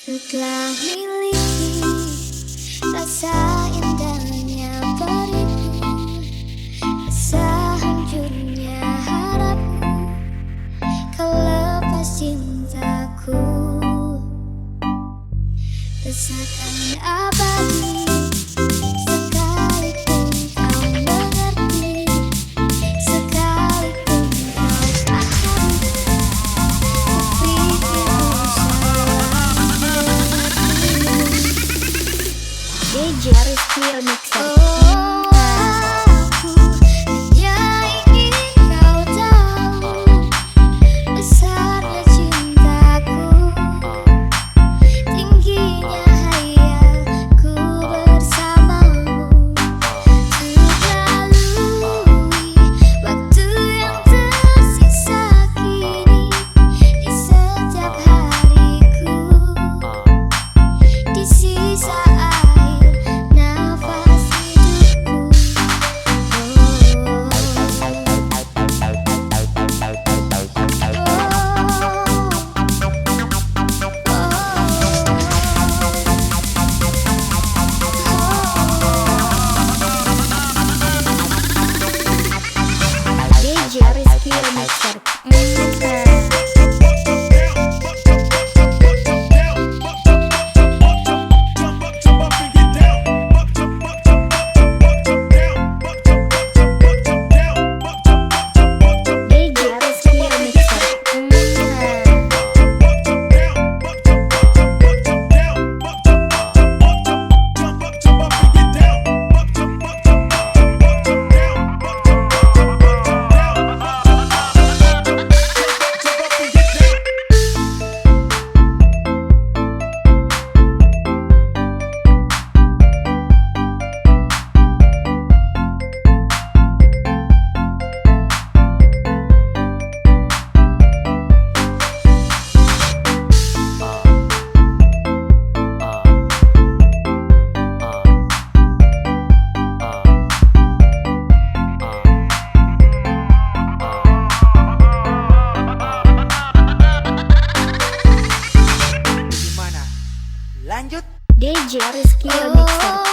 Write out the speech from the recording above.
Setelah miliki rasa indahnya beriku, rasa hancurnya harapku, kau lepas cintaku. Rasakan abadi sekalipun kau mengerti, sekalipun kau paham. Kupikir DJ Rizky Remixer. Aku hanya ingin kau tahu besarnya cintaku, tingginya hayalku bersamamu. Lalui waktu yang tersisa kini di setiap hariku, di sisa DJ Rizky Remixer. Lanjut DJ Rizky Remixer.